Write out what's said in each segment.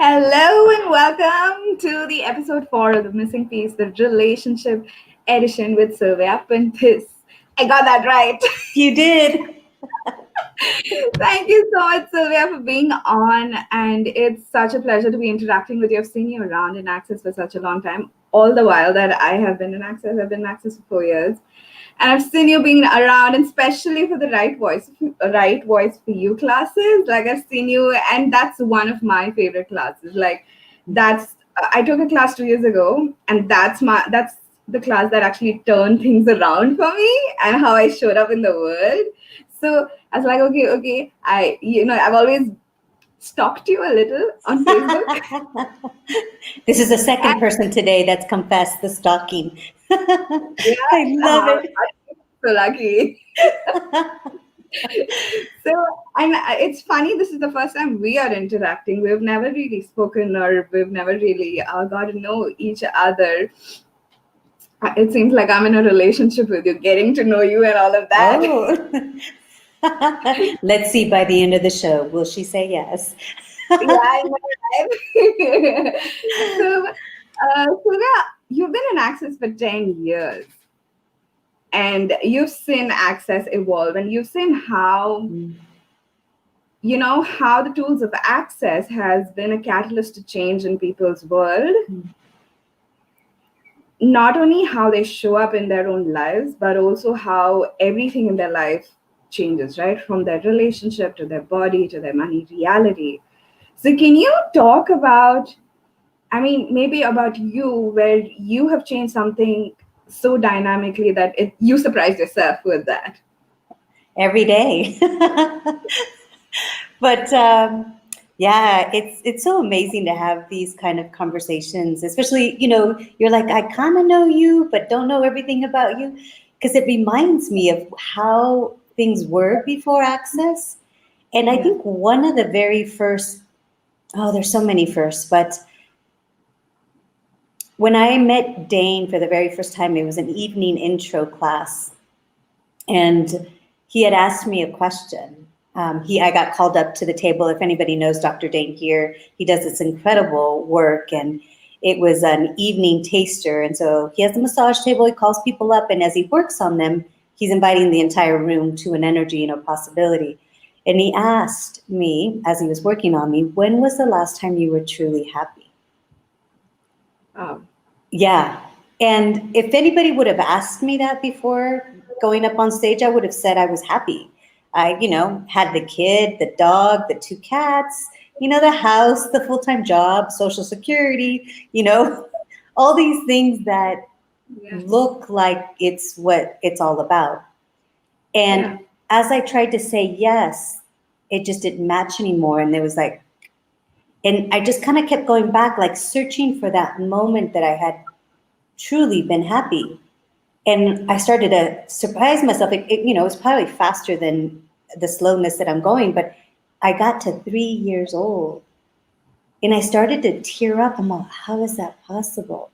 Hello and welcome to the episode 4 of The Missing Piece, the relationship edition with Sylvia Puentas. I got that right. You did. Thank you so much, Sylvia, for being on. And it's such a pleasure to be interacting with you. I've seen you around in Access for such a long time. All the while that I have been in Access, I've been in Access for 4 years. And I've seen you being around, and especially for the right voice for you classes. Like I've seen you, and that's one of my favorite classes. Like that's I took a class 2 years ago, and that's the class that actually turned things around for me and how I showed up in the world. So I was like, okay, I've always stalked you a little on Facebook. This is the second person today that's confessed the stalking. Yeah, I love it. I'm so lucky. So, and it's funny, this is the first time we are interacting. We've never really spoken, or we've never really got to know each other. It seems like I'm in a relationship with you, getting to know you and all of that. Oh. Let's see by the end of the show. Will she say yes? Yeah, I know, right? Surya, you've been in Access for 10 years. And you've seen Access evolve, and you've seen how how the tools of Access has been a catalyst to change in people's world. Not only how they show up in their own lives, but also how everything in their life changes, right? From their relationship to their body to their money reality. So can you talk about, maybe about you, where you have changed something so dynamically that you surprised yourself with that? Every day. But yeah, it's so amazing to have these kind of conversations, especially, you're like, I kind of know you, but don't know everything about you, because it reminds me of how things were before Access. And I Yeah. think one of the very first, oh, there's so many firsts, but when I met Dane for the very first time, it was an evening intro class, and he had asked me a question. I got called up to the table. If anybody knows Dr. Dane here, he does this incredible work, and it was an evening taster. And so he has a massage table. He calls people up, and as he works on them, he's inviting the entire room to an energy and a possibility. And he asked me, as he was working on me, when was the last time you were truly happy? Oh. Yeah. And if anybody would have asked me that before going up on stage, I would have said I was happy. I, had the kid, the dog, the 2 cats, the house, the full-time job, Social Security, all these things that Yeah. look like it's what it's all about. And Yeah. as I tried to say yes, it just didn't match anymore. And there was like, and I just kind of kept going back, like searching for that moment that I had truly been happy. And I started to surprise myself. It was probably faster than the slowness that I'm going, but I got to 3 years old and I started to tear up. I'm like, how is that possible?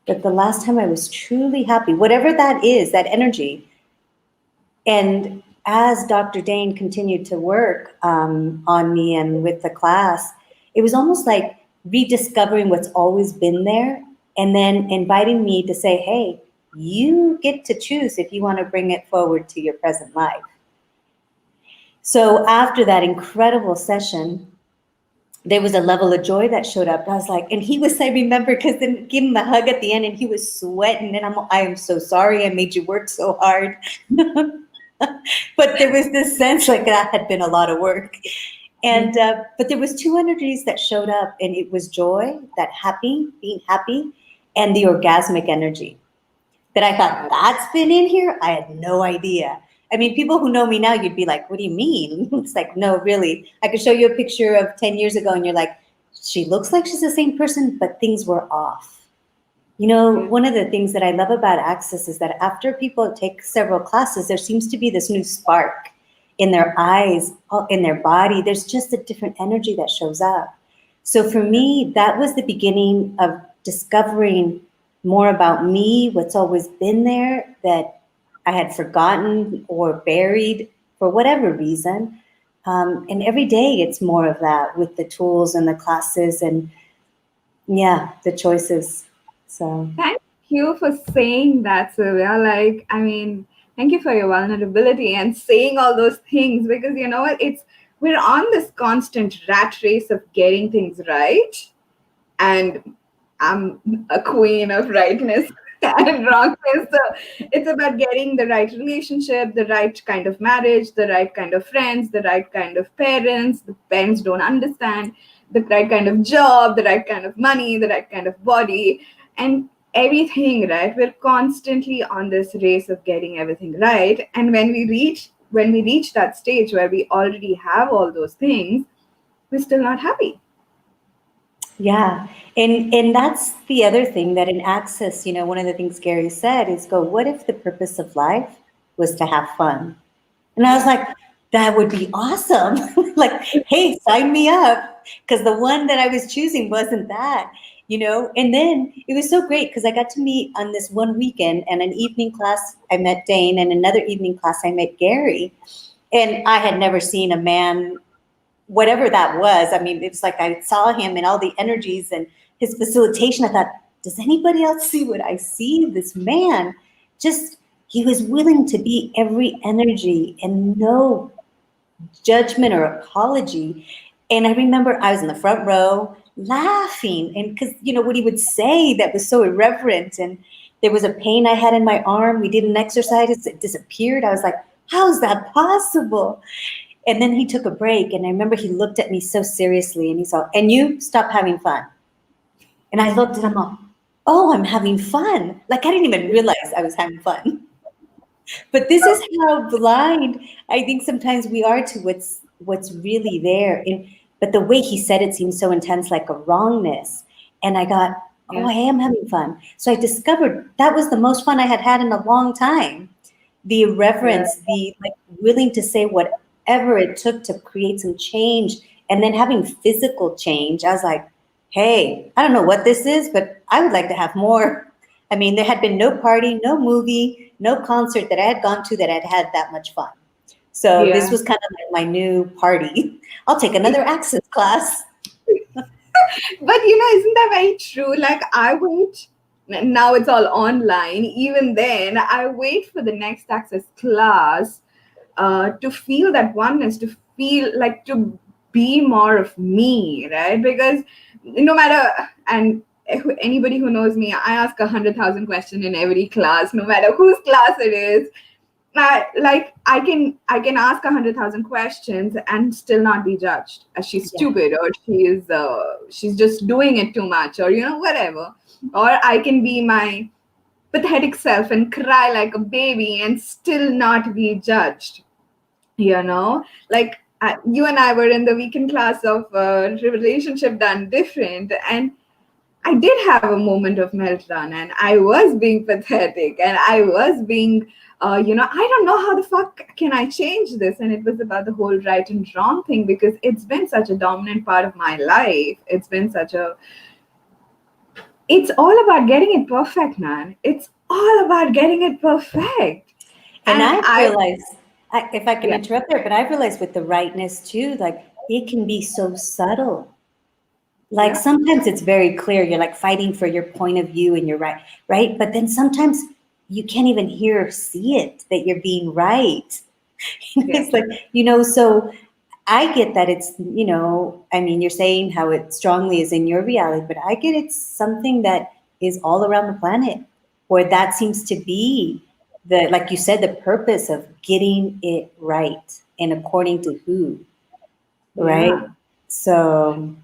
That the last time I was truly happy, whatever that is, that energy. And as Dr. Dane continued to work on me and with the class, it was almost like rediscovering what's always been there and then inviting me to say, hey, you get to choose if you want to bring it forward to your present life. So after that incredible session, there was a level of joy that showed up. I was like, and he was, I remember, because then give him a hug at the end and he was sweating. And I am so sorry I made you work so hard. But there was this sense like that had been a lot of work. And but there was 2 energies that showed up, and it was joy, that happy, being happy, and the orgasmic energy. That I thought, that's been in here? I had no idea. I mean, people who know me now, you'd be like, what do you mean? It's like, no, really. I could show you a picture of 10 years ago, and you're like, she looks like she's the same person, but things were off. One of the things that I love about Access is that after people take several classes, there seems to be this new spark in their eyes, in their body. There's just a different energy that shows up. So for me, that was the beginning of discovering more about me, what's always been there that I had forgotten or buried for whatever reason. And every day it's more of that with the tools and the classes and yeah, the choices. So Thank you for saying that, Sylvia. Like, I mean, thank you for your vulnerability and saying all those things, because you know what? It's we're on this constant rat race of getting things right, and I'm a queen of rightness and wrongness. So it's about getting the right relationship, the right kind of marriage, the right kind of friends, the right kind of parents. The parents don't understand, the right kind of job, the right kind of money, the right kind of body, and everything, right? We're constantly on this race of getting everything right. And when we reach that stage where we already have all those things, we're still not happy. yeah, and that's the other thing that in Access, one of the things Gary said is go, what if the purpose of life was to have fun? And I was like, that would be awesome. Like, hey, sign me up. Because the one that I was choosing wasn't that. And then it was so great because I got to meet on this one weekend and an evening class, I met Dane, and another evening class, I met Gary. And I had never seen a man, whatever that was. I mean, it was like I saw him and all the energies and his facilitation. I thought, does anybody else see what I see? This man, just he was willing to be every energy and no judgment or apology. And I remember I was in the front row laughing, and because what he would say that was so irreverent, and there was a pain I had in my arm. We did an exercise, it disappeared. I was like, how is that possible? And then he took a break, and I remember he looked at me so seriously, and he said, and you stop having fun. And I looked at him all, oh, I'm having fun. Like I didn't even realize I was having fun. But this is how blind I think sometimes we are to what's really there. But the way he said it seemed so intense, like a wrongness. And I got, oh, Yeah. I am having fun. So I discovered that was the most fun I had had in a long time. The Yeah. irreverence, the like willing to say whatever it took to create some change, and then having physical change. I was like, hey, I don't know what this is, but I would like to have more. I mean, there had been no party, no movie, no concert that I had gone to that had had that much fun. So this Yeah. was kind of like my new party. I'll take another Access class. But isn't that very true? Like, I wait, now it's all online. Even then, I wait for the next access class to feel that oneness, to feel like to be more of me, right? Because no matter, and anybody who knows me, I ask 100,000 questions in every class, no matter whose class it is. Like I can ask 100,000 questions and still not be judged as she's Yeah. stupid, or she's just doing it too much, or whatever. Or I can be my pathetic self and cry like a baby and still not be judged. Like you and I were in the weekend class of relationship done different, and I did have a moment of meltdown, and I was being pathetic, and I was being, I don't know how the fuck can I change this. And it was about the whole right and wrong thing, because it's been such a dominant part of my life. It's all about getting it perfect, man. It's all about getting it perfect. And And I've realized, if I can yeah, interrupt there, but I've realized with the rightness too, like it can be so subtle. Like yeah, sometimes it's very clear, you're like fighting for your point of view and you're right, right? But then sometimes you can't even hear or see it that you're being right. yeah, It's like, so I get that I mean, you're saying how it strongly is in your reality, but I get it's something that is all around the planet, where that seems to be like you said, the purpose of getting it right and according to who, right? yeah. So,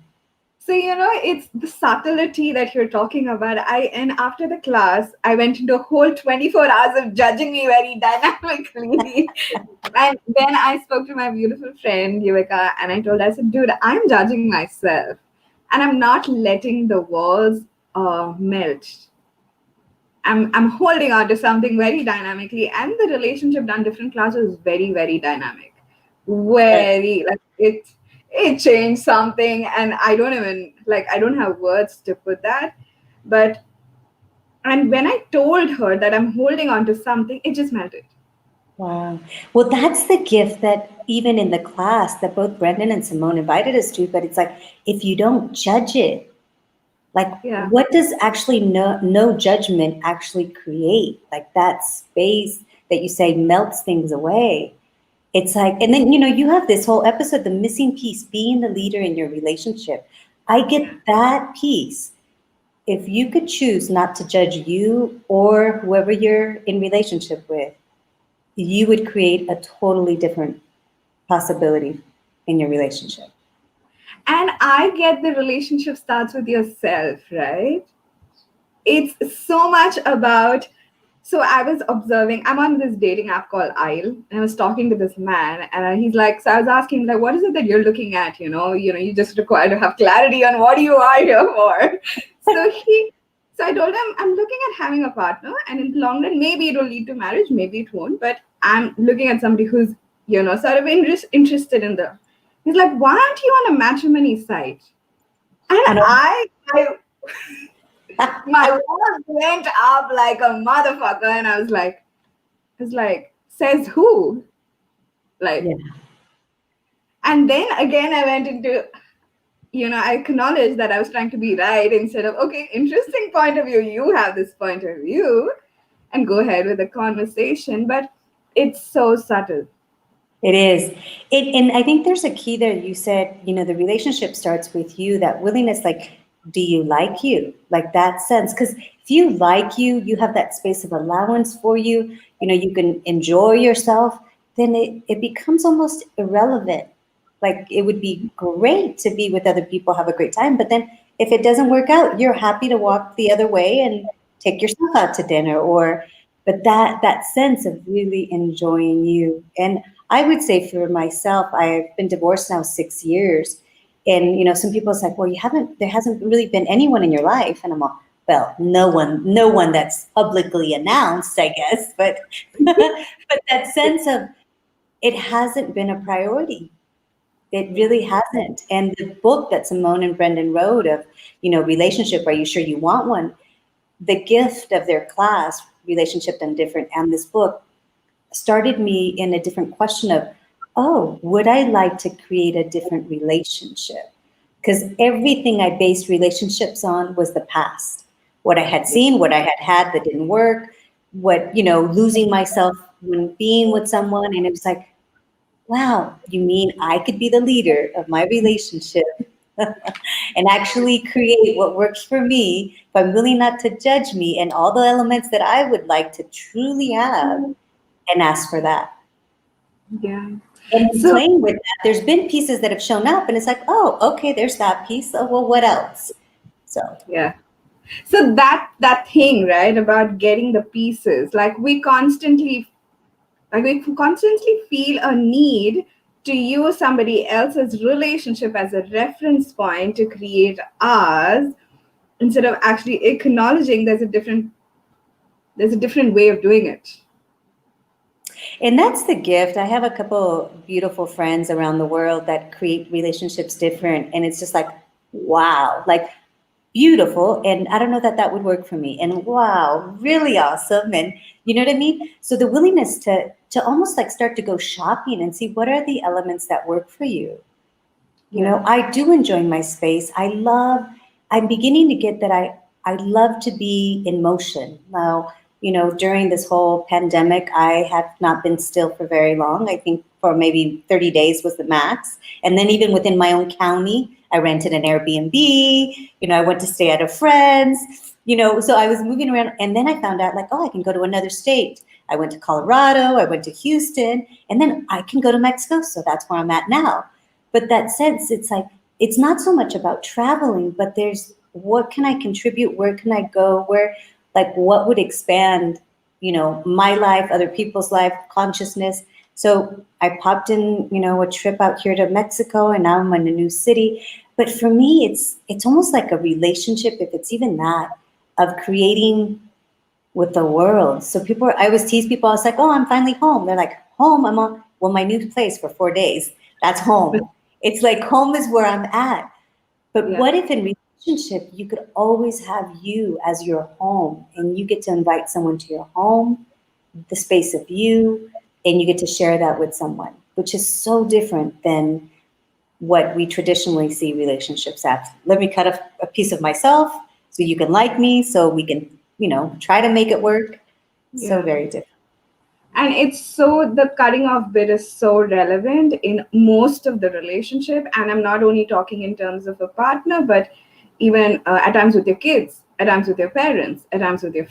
So, it's the subtlety that you're talking about. And after the class, I went into a whole 24 hours of judging me very dynamically. And then I spoke to my beautiful friend, Yuvika, and I told her, I said, dude, I'm judging myself, and I'm not letting the walls melt. I'm holding on to something very dynamically, and the relationship done different classes is very, very dynamic. right. Very, like, it changed something, and I don't have words to put that. But and when I told her that I'm holding on to something, it just melted. Wow. Well, that's the gift that even in the class that both Brendan and Simone invited us to, but it's like if you don't judge it, like Yeah. what does actually no judgment actually create? Like that space that you say melts things away. It's like, and then you have this whole episode, the missing piece, being the leader in your relationship. I Yeah. get that piece. If you could choose not to judge you or whoever you're in relationship with, you would create a totally different possibility in your relationship. And I get the relationship starts with yourself, right? It's so much about. So I was observing, I'm on this dating app called Isle, and I was talking to this man, and he's like, so I was asking, like, what is it that you're looking at? You just require to have clarity on what you are here for. So so I told him, I'm looking at having a partner, and in the long run, maybe it will lead to marriage, maybe it won't, but I'm looking at somebody who's, sort of interested in the. He's like, why aren't you on a matrimony site? And And my walls went up like a motherfucker, and it's like, says who? Like, yeah, and then again, I went into, I acknowledged that I was trying to be right instead of, okay, interesting point of view. You have this point of view, and go ahead with the conversation. But it's so subtle. it is. And I think there's a key there. You said, the relationship starts with you, that willingness, like, do you like you? Like that sense. Because if you like you, you have that space of allowance for you, you can enjoy yourself, then it becomes almost irrelevant. Like it would be great to be with other people, have a great time. But then if it doesn't work out, you're happy to walk the other way and take yourself out to dinner or but that sense of really enjoying you. And I would say for myself, I've been divorced now 6 years. And some people say, well, there hasn't really been anyone in your life. And I'm all, well, no one that's publicly announced, I guess. But but that sense of it hasn't been a priority. It really hasn't. And the book that Simone and Brendan wrote of, relationship, are you sure you want one? The gift of their class, Relationship Done Different, and this book started me in a different question of, oh, would I like to create a different relationship? Because everything I based relationships on was the past. What I had seen, what I had that didn't work, losing myself when being with someone. And it was like, wow, you mean I could be the leader of my relationship and actually create what works for me if I'm willing not to judge me and all the elements that I would like to truly have and ask for that. Yeah. And in So playing with that, there's been pieces that have shown up and it's like, oh, okay, there's that piece. Oh, well, what else? So yeah. So that thing, right, about getting the pieces, like we constantly feel a need to use somebody else's relationship as a reference point to create ours, instead of actually acknowledging there's a different way of doing it. and that's the gift. I have a couple beautiful friends around the world that create relationships different. And it's just like, wow, like beautiful. And I don't know that that would work for me. And wow, really awesome. And you know what I mean? So the willingness to almost like start to go shopping and see what are the elements that work for you. Yeah. I do enjoy my space. I'm beginning to get that I love to be in motion. Now, during this whole pandemic, I have not been still for very long. I think for maybe 30 days was the max. And then even within my own county, I rented an Airbnb, I went to stay at a friend's, so I was moving around and then I found out like, oh, I can go to another state. I went to Colorado, I went to Houston, and then I can go to Mexico. So that's where I'm at now. But that sense, it's like, it's not so much about traveling, but there's what can I contribute? Where can I go? Like, what would expand, my life, other people's life, consciousness? So I popped in, a trip out here to Mexico and now I'm in a new city. But for me, it's almost like a relationship, if it's even that, of creating with the world. So I always tease people, I was like, oh, I'm finally home. They're like, home? I'm on, well, my new place for 4 days. That's home. It's like home is where I'm at. But Yeah. what if in relationship, you could always have you as your home and you get to invite someone to your home, the space of you. and you get to share that with someone, which is so different than what we traditionally see relationships as. Let me cut a piece of myself so you can like me, so we can, try to make it work. So Yeah. very different. And it's so, the cutting off bit is so relevant in most of the relationship. And I'm not only talking in terms of a partner, but even at times with your kids, at times with your parents, at times with your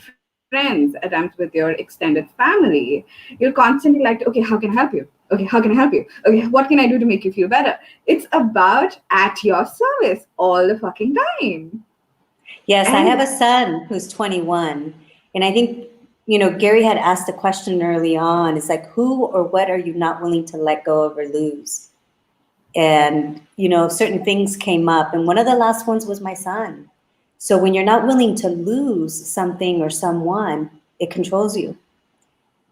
friends, at times with your extended family. You're constantly like, okay, how can I help you? Okay, how can I help you? Okay, what can I do to make you feel better? It's about at your service all the fucking time. Yes, I have And a son who's 21. And I think, Gary had asked a question early on. It's like, who or what are you not willing to let go of or lose? And, certain things came up. And one of the last ones was my son. So when you're not willing to lose something or someone, it controls you.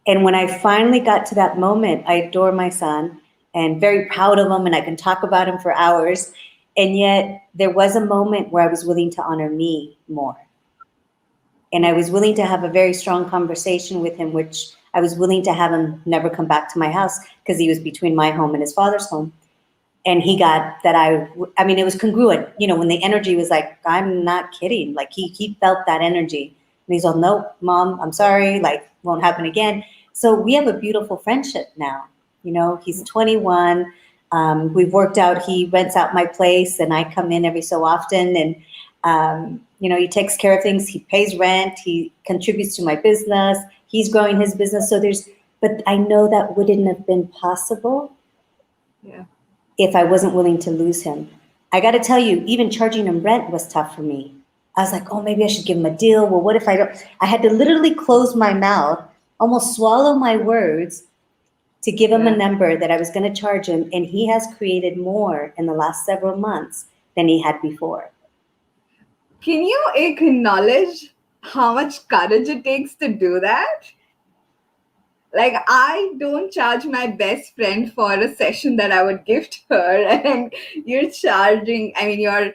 And when I finally got to that moment, I adore my son and very proud of him, and I can talk about him for hours. And yet there was a moment where I was willing to honor me more. And I was willing to have a very strong conversation with him, which I was willing to have him never come back to my house because he was between my home and his father's home. And he got that I mean, it was congruent, when the energy was like, I'm not kidding. Like he felt that energy. And he's all, no, mom, I'm sorry. Like, won't happen again. So we have a beautiful friendship now. He's 21. We've worked out, he rents out my place and I come in every so often. And, he takes care of things. He pays rent. He contributes to my business. He's growing his business. But I know that wouldn't have been possible yeah. if I wasn't willing to lose him. I got to tell you, even charging him rent was tough for me. I was like, oh, maybe I should give him a deal. Well, what if I don't? I had to literally close my mouth, almost swallow my words to give him a Yeah. number that I was going to charge him. And he has created more in the last several months than he had before. Can you acknowledge how much courage it takes to do that? Like, I don't charge my best friend for a session that I would gift her, and you're charging, I mean, you're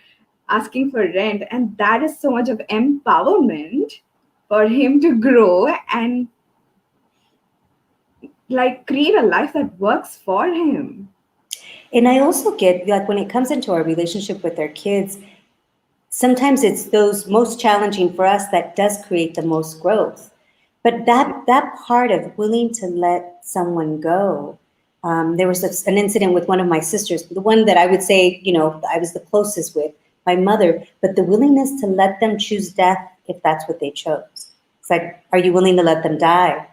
asking for rent, and that is so much of empowerment for him to grow and like create a life that works for him. And I also get, like, when it comes into our relationship with our kids, sometimes it's those most challenging for us that does create the most growth. But that part of willing to let someone go, there was an incident with one of my sisters, the one that I would say, I was the closest with, my mother, but the willingness to let them choose death if that's what they chose. It's like, are you willing to let them die?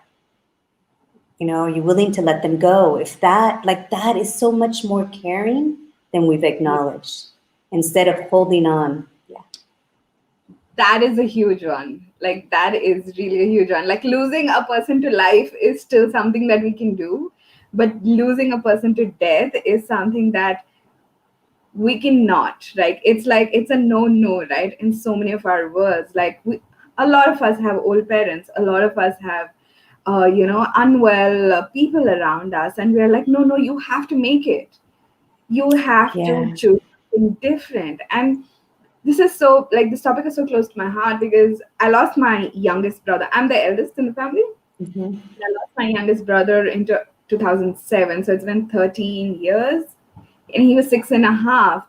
Are you willing to let them go? If that is so much more caring than we've acknowledged instead of holding on. Yeah. That is a huge one. Like, that is really a huge one. Like, losing a person to life is still something that we can do, but losing a person to death is something that we cannot. Like, it's a no, right, in so many of our words. Like, a lot of us have old parents, a lot of us have unwell people around us, and we're like, no, you have to make it, you have to Yeah. choose something different. And this topic is so close to my heart because I lost my youngest brother. I'm the eldest in the family. Hmm. I lost my youngest brother in 2007, so it's been 13 years, and he was 6.5.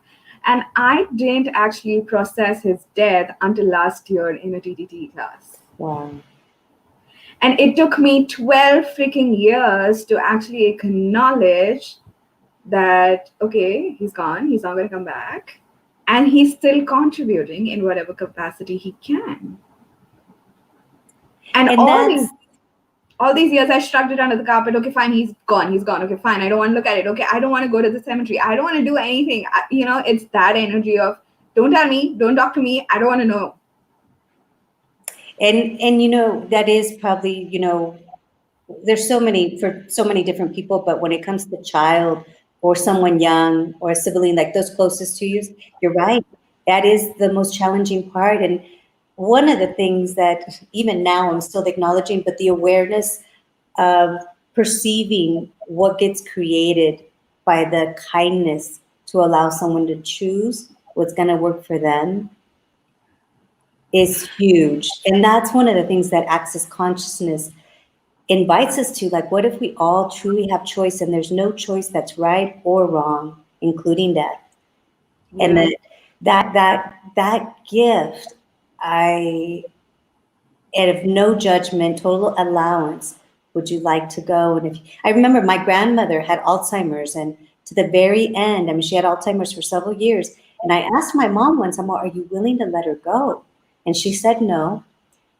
And I didn't actually process his death until last year in a TTT class. Wow. And it took me 12 freaking years to actually acknowledge that, okay, he's gone, he's not going to come back, and he's still contributing in whatever capacity he can. And And all these years I shrugged it under the carpet. Okay, fine, he's gone. Okay, fine, I don't want to look at it. Okay, I don't want to go to the cemetery, I don't want to do anything. It's that energy of, don't tell me, don't talk to me, I don't want to know. that is probably, there's so many for so many different people, but when it comes to child or someone young or a sibling, like those closest to you, you're right. That is the most challenging part. And one of the things that even now I'm still acknowledging, but the awareness of perceiving what gets created by the kindness to allow someone to choose what's going to work for them is huge. And that's one of the things that access consciousness invites us to, like, what if we all truly have choice and there's no choice that's right or wrong, including death? And Yeah. that gift, I, and of no judgment, total allowance, would you like to go? And if I remember, my grandmother had Alzheimer's, and to the very end, I mean, she had Alzheimer's for several years. And I asked my mom once, I'm like, are you willing to let her go? And she said no.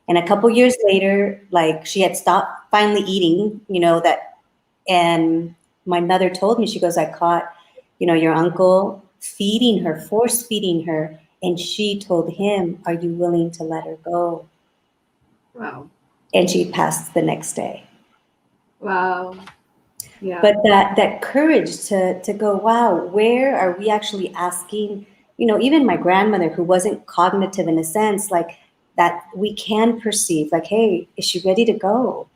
And a couple years later, like, she had stopped finally eating, that. And my mother told me, she goes, I caught, your uncle feeding her, force feeding her. And she told him, are you willing to let her go? Wow. And she passed the next day. Wow. Yeah. But that courage to go, wow, where are we actually asking, even my grandmother, who wasn't cognitive in a sense, like, that we can perceive, like, hey, is she ready to go?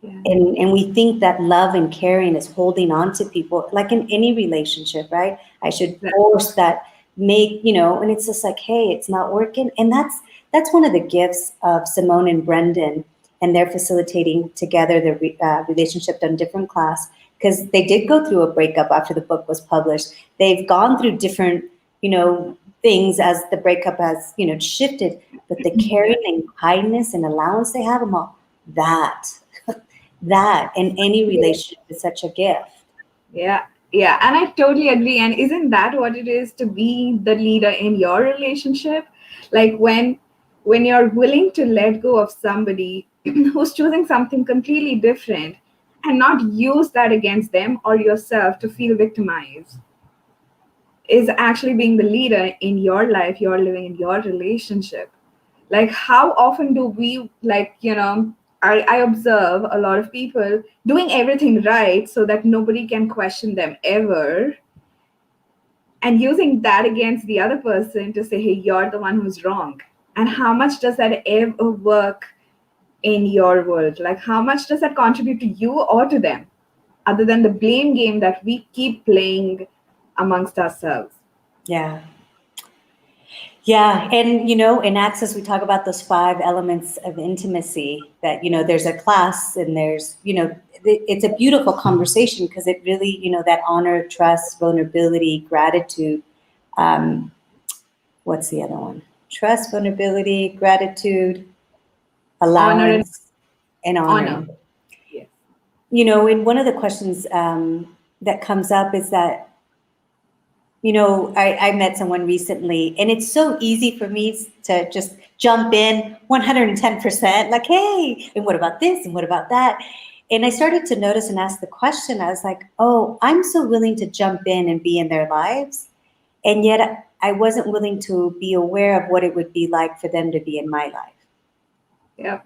Yeah. And we think that love and caring is holding on to people, like in any relationship, right? I should That- force that, and it's just like, hey, it's not working. And that's one of the gifts of Simone and Brendan, and they're facilitating together the relationship done different class, because they did go through a breakup after the book was published. They've gone through different, things as the breakup has, shifted, but the Yeah. caring and kindness and allowance they have them all, that in any relationship is such a gift. Yeah. Yeah. And I totally agree. And isn't that what it is to be the leader in your relationship? Like when you're willing to let go of somebody who's choosing something completely different and not use that against them or yourself to feel victimized, is actually being the leader in your life, you're living in your relationship. Like, how often do we, like, I observe a lot of people doing everything right so that nobody can question them ever, and using that against the other person to say, hey, you're the one who's wrong. And how much does that ever work in your world? Like, how much does that contribute to you or to them, other than the blame game that we keep playing amongst ourselves? Yeah. Yeah. And, in Access, we talk about those 5 elements of intimacy that, there's a class, and there's, it's a beautiful conversation, because it really, that honor, trust, vulnerability, gratitude. What's the other one? Trust, vulnerability, gratitude, Honor and allowance, and honor. honor. Yes. And one of the questions that comes up is that, I met someone recently, and it's so easy for me to just jump in 110%, like, hey, and what about this? And what about that? And I started to notice and ask the question. I was like, oh, I'm so willing to jump in and be in their lives. And yet I wasn't willing to be aware of what it would be like for them to be in my life. Yeah.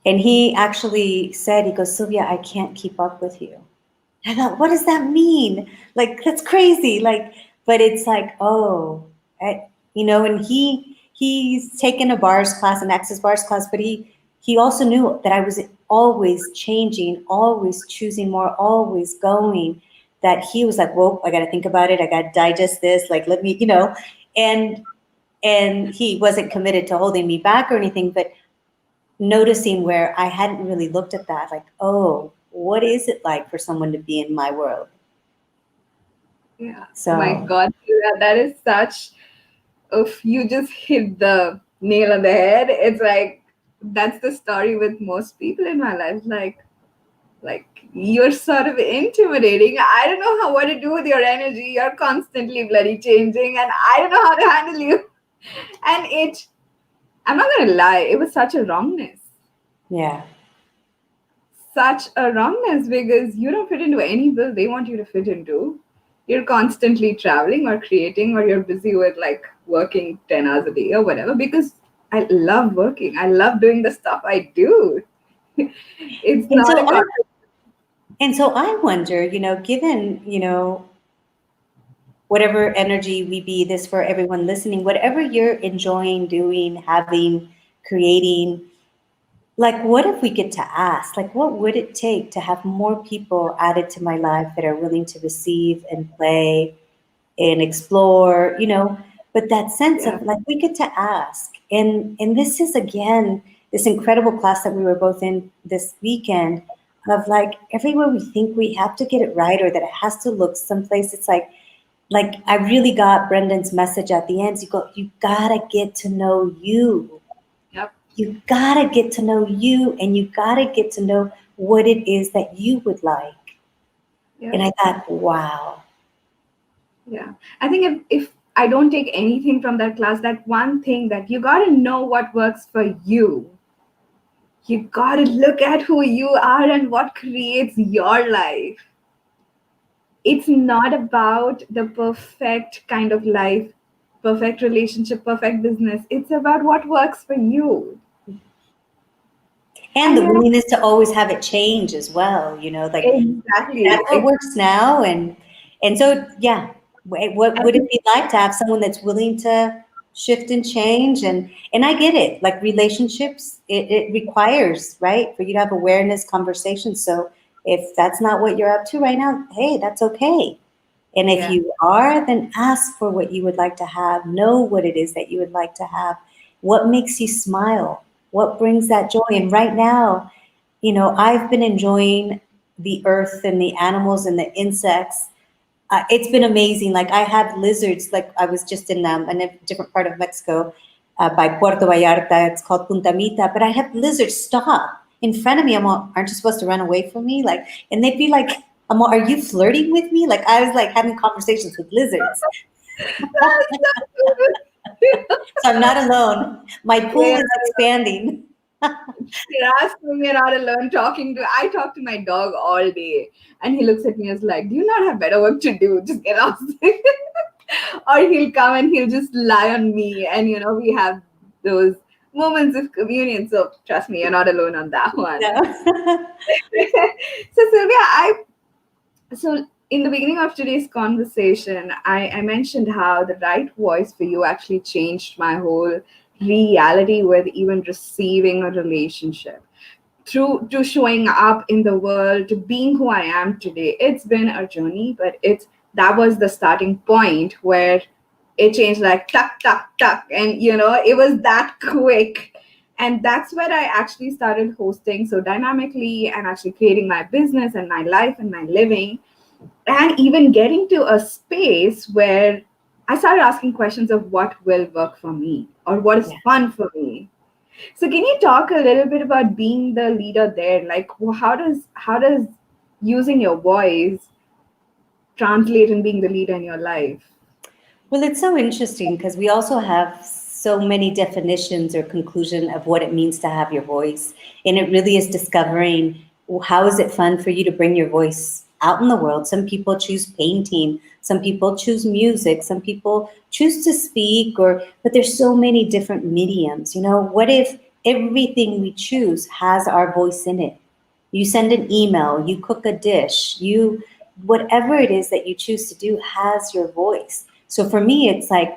And he actually said, he goes, Sylvia, I can't keep up with you. I thought, what does that mean? Like, that's crazy. Like, but it's like, oh, and he's taken a bars class, an access bars class, but he also knew that I was always changing, always choosing more, always going. That he was like, whoa, I got to think about it. I got to digest this. Like, let me, and he wasn't committed to holding me back or anything, but noticing where I hadn't really looked at that, like, oh, what is it like for someone to be in my world? Yeah. Oh my So, God, Sylvia, that is such. If you just hit the nail on the head, it's like that's the story with most people in my life. Like you're sort of intimidating. I don't know how what to do with your energy. You're constantly bloody changing, and I don't know how to handle you. And I'm not gonna lie, it was such a wrongness. yeah. Such a wrongness because you don't fit into any bill they want you to fit into. You're constantly traveling or creating, or you're busy with like working 10 hours a day or whatever. Because I love working, I love doing the stuff I do. It's And not so a I contract. and so I wonder, given, whatever energy we be this for everyone listening, whatever you're enjoying doing, having, creating, like, what if we get to ask, like, what would it take to have more people added to my life that are willing to receive and play and explore, but that sense Yeah. of, like, we get to ask. And this is, again, this incredible class that we were both in this weekend of like everywhere we think we have to get it right or that it has to look someplace, it's like I really got Brendan's message at the end. You gotta get to know you. Yep. You gotta get to know you, and you gotta get to know what it is that you would like. And Yep. I thought, wow. Yeah. I think if I don't take anything from that class, that one thing that you got to know what works for you. You got to look at who you are and what creates your life. It's not about the perfect kind of life, perfect relationship, perfect business. It's about what works for you. And And the you know, willingness to always have it change as well, like exactly. that's what works now. And so, yeah, what I would it think, be like to have someone that's willing to shift and change? And I get it. Like relationships, it requires, right, for you to have awareness, conversation. So if that's not what you're up to right now, hey, that's okay. And if yeah, you are, then ask for what you would like to have. Know what it is that you would like to have. What makes you smile? What brings that joy? And right now, I've been enjoying the earth and the animals and the insects. It's been amazing. Like I have lizards. Like I was just in a different part of Mexico by Puerto Vallarta. It's called Punta Mita. But I have lizards stop in front of me. I'm all, aren't you supposed to run away from me? Like, and they'd be like, I'm all, are you flirting with me? Like I was like having conversations with lizards. So I'm not alone. My pool yeah. is expanding. Trust me, you're not alone talking to. I talk to my dog all day, and he looks at me as like, "Do you not have better work to do? Just get off." Or he'll come and he'll just lie on me, and we have those moments of communion. So trust me, you're not alone on that one. No. So Sylvia, so in the beginning of today's conversation, I mentioned how the right voice for you actually changed my whole reality with even receiving a relationship through to showing up in the world to being who I am today. It's been a journey, but it's that was the starting point where it changed like tuck tuck tuck, and it was that quick. And that's where I actually started hosting so dynamically and actually creating my business and my life and my living, and even getting to a space where I started asking questions of what will work for me or what is Yeah. fun for me. So can you talk a little bit about being the leader there? Like how does using your voice translate in being the leader in your life? Well, it's so interesting because we also have so many definitions or conclusion of what it means to have your voice. And it really is discovering, well, how is it fun for you to bring your voice out in the world? Some people choose painting, some people choose music, some people choose to speak, but there's so many different mediums. What if everything we choose has our voice in it? You send an email, you cook a dish, whatever it is that you choose to do has your voice. So for me, it's like,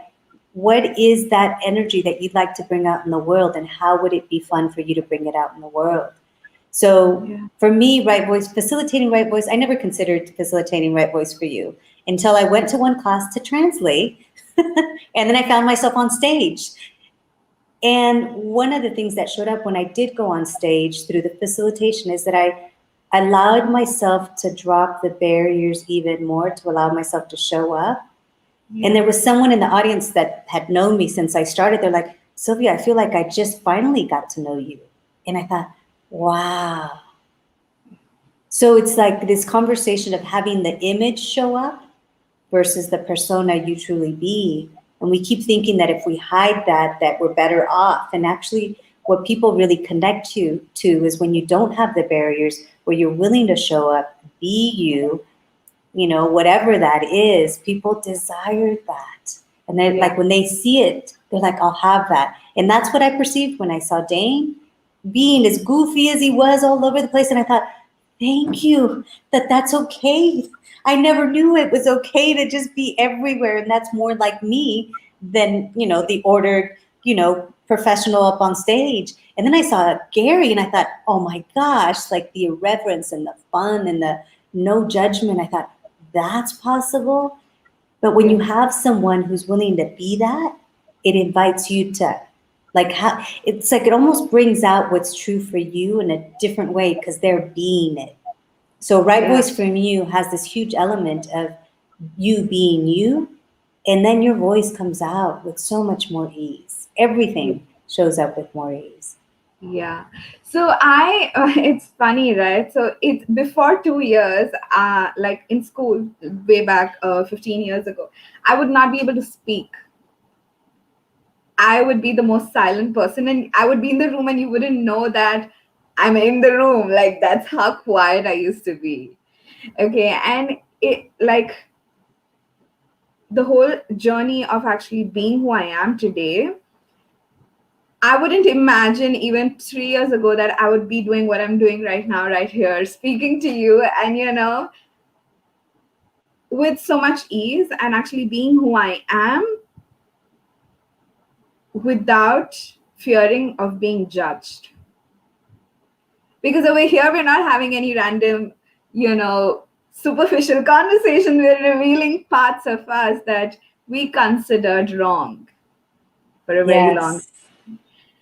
what is that energy that you'd like to bring out in the world, and how would it be fun for you to bring it out in the world? So Yeah. for me, right voice, facilitating right voice, I never considered facilitating right voice for you until I went to one class to translate. And then I found myself on stage. And one of the things that showed up when I did go on stage through the facilitation is that I allowed myself to drop the barriers even more, to allow myself to show up. And there Yeah. was someone in the audience that had known me since I started. They're like, Sylvia, I feel like I just finally got to know you. And I thought, wow. So it's like this conversation of having the image show up versus the persona you truly be. And we keep thinking that if we hide that we're better off. And actually, what people really connect you to is when you don't have the barriers, where you're willing to show up, be you, whatever that is, people desire that. And then, like, Yeah. when they see it, they're like, I'll have that. And that's what I perceived when I saw Dane being as goofy as he was all over the place. And I thought, thank you, that's okay. I never knew it was okay to just be everywhere. And that's more like me than, the ordered, professional up on stage. And then I saw Gary and I thought, oh my gosh, like the irreverence and the fun and the no judgment. I thought, that's possible. But when you Yeah. have someone who's willing to be that, it invites you to Like how it's like it almost brings out what's true for you in a different way because they're being it. So right Yeah. voice from you has this huge element of you being you, and then your voice comes out with so much more ease. Everything shows up with more ease. Yeah. So it's funny, right? So it's before 2 years, like in school, way back 15 years ago, I would not be able to speak. I would be the most silent person, and I would be in the room, and you wouldn't know that I'm in the room. Like, that's how quiet I used to be. Okay. And it, like, the whole journey of actually being who I am today, I wouldn't imagine even 3 years ago that I would be doing what I'm doing right now, right here, speaking to you, and with so much ease, and actually being who I am without fearing of being judged. Because over here, we're not having any random, superficial conversation. We're revealing parts of us that we considered wrong for a very long. Yes.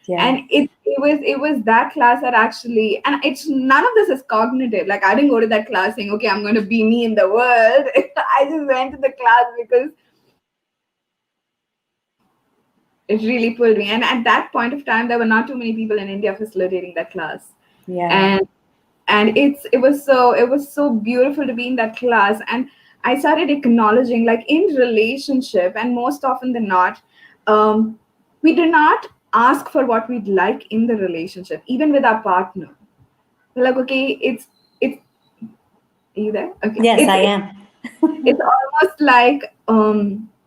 Yeah. And it was that class that actually, and it's none of this is cognitive. Like, I didn't go to that class saying, okay, I'm going to be me in the world. I just went to the class because it really pulled me. And at that point of time, there were not too many people in India facilitating that class. Yeah. And it was so beautiful to be in that class. And I started acknowledging, like, in relationship, and most often than not, um, we do not ask for what we'd like in the relationship, even with our partner. We're like, okay, it's are you there? Okay, Yes, it's I it's, am. it's almost like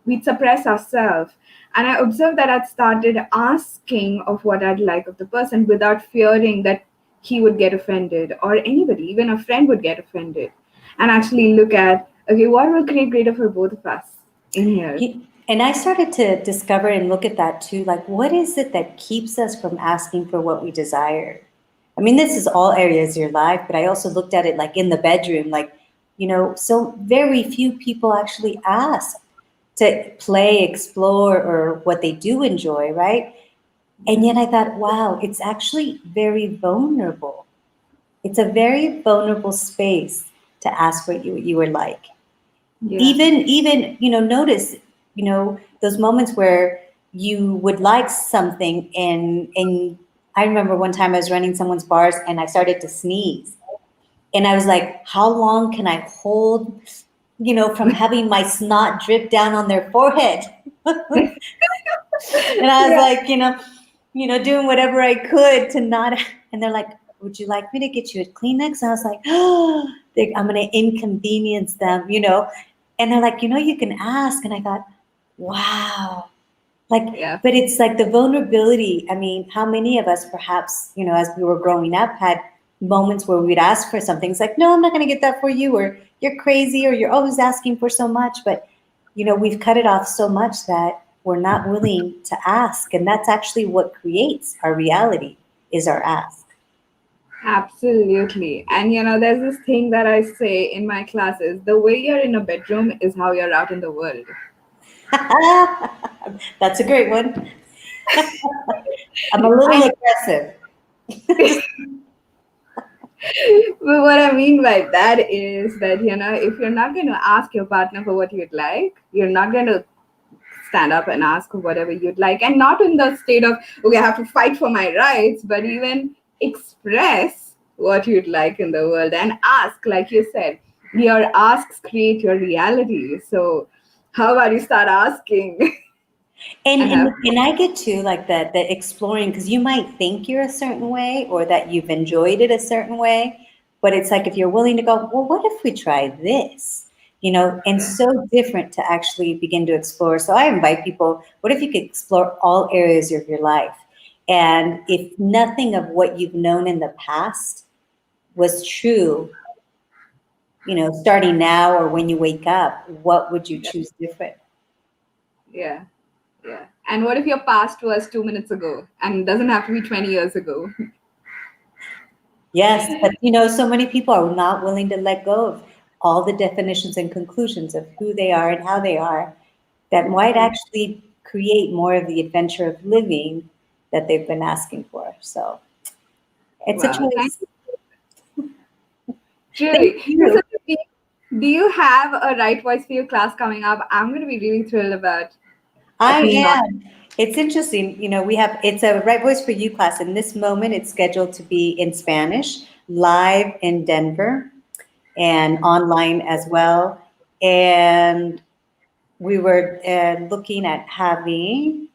we suppress ourselves. And I observed that I'd started asking of what I'd like of the person without fearing that he would get offended, or anybody, even a friend, would get offended. And actually look at, okay, what will create greater for both of us in here. And I started to discover and look at that too. Like, what is it that keeps us from asking for what we desire? I mean, this is all areas of your life, but I also looked at it like in the bedroom, like, so very few people actually ask to play, explore, or what they do enjoy, right? And yet I thought, wow, it's actually very vulnerable. It's a very vulnerable space to ask what you were like. Yeah. Even notice those moments where you would like something, and I remember one time I was running someone's bars and I started to sneeze, and I was like, how long can I hold from having my snot drip down on their forehead? And I was Yeah. like, doing whatever I could to not. And they're like, "Would you like me to get you a Kleenex?" And I was like, "Oh, I'm going to inconvenience them." And they're like, "You can ask." And I thought, "Wow." Like, Yeah. but it's like the vulnerability. I mean, how many of us, perhaps, as we were growing up, had moments where we'd ask for something. It's like, no, I'm not going to get that for you, or you're crazy, or you're always asking for so much. But, we've cut it off so much that we're not willing to ask. And that's actually what creates our reality is our ask. Absolutely. And there's this thing that I say in my classes: the way you're in a bedroom is how you're out in the world. That's a great one. I'm a little I aggressive. But what I mean by that is that, if you're not going to ask your partner for what you'd like, you're not going to stand up and ask for whatever you'd like. And not in the state of, okay, I have to fight for my rights, but even express what you'd like in the world and ask, like you said. Your asks create your reality. So, how about you start asking And and have. and and I get to like the exploring because you might think you're a certain way or that you've enjoyed it a certain way, but it's like if you're willing to go, well, what if we try this? And so different to actually begin to explore. So I invite people, what if you could explore all areas of your life? And if nothing of what you've known in the past was true, starting now or when you wake up, what would you choose different? Yeah. Yeah. And what if your past was 2 minutes ago and it doesn't have to be 20 years ago? Yes, but so many people are not willing to let go of all the definitions and conclusions of who they are and how they are that might actually create more of the adventure of living that they've been asking for. So it's a Wow, thank choice. you. Thank Truly. So, you. do you have a right voice for your class coming up? I'm going to be really thrilled about I being on. am. It's interesting. We have, it's a Right Voice for You class. In this moment, it's scheduled to be in Spanish, live in Denver, and online as well. And we were looking at having,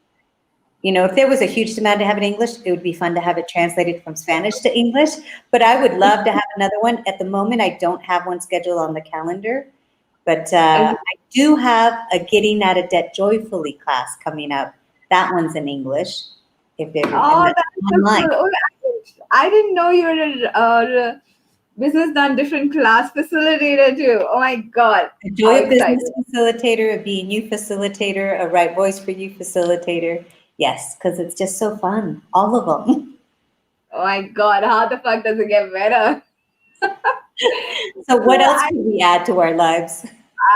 if there was a huge demand to have it in English, it would be fun to have it translated from Spanish to English. But I would love to have another one. At the moment, I don't have one scheduled on the calendar. But Okay. I do have a Getting Out of Debt Joyfully class coming up. That one's in English, and Oh, that's that's so online. cool. Oh, I didn't know you were a business done different class facilitator too. Oh my God. A How Joy of Business exciting. facilitator, a Being You facilitator, a Right Voice for You facilitator. Yes, because it's just so fun. All of them. Oh my God. How the fuck does it get better? So what else I can we add to our lives?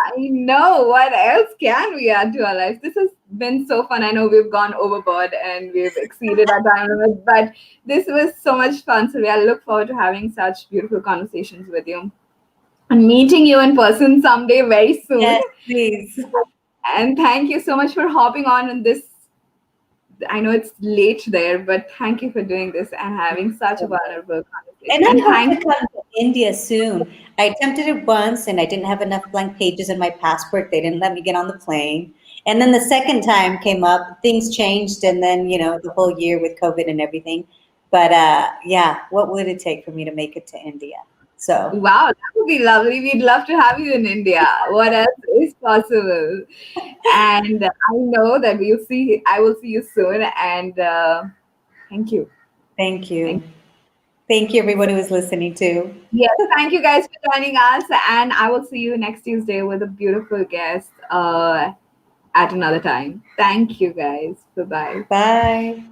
I know. What else can we add to our lives? This has been so fun. I know we've gone overboard and we've exceeded our time limit, but this was so much fun. So I look forward to having such beautiful conversations with you and meeting you in person someday very soon. Yes, please. And thank you so much for hopping on in this. I know it's late there, but thank you for doing this and having such a vulnerable And conversation. I And hope thank to come to India soon. I attempted it once and I didn't have enough blank pages in my passport. They didn't let me get on the plane. And then the second time came up, things changed, and then, the whole year with COVID and everything. But yeah, what would it take for me to make it to India? So Wow, that would be lovely. We'd love to have you in India. What else is possible? And I know that I will see you soon. And thank you. thank Thank you. Thank you, everyone who was listening too. Yes, thank you guys for joining us. And I will see you next Tuesday with a beautiful guest at another time. Thank you guys. Bye bye. Bye.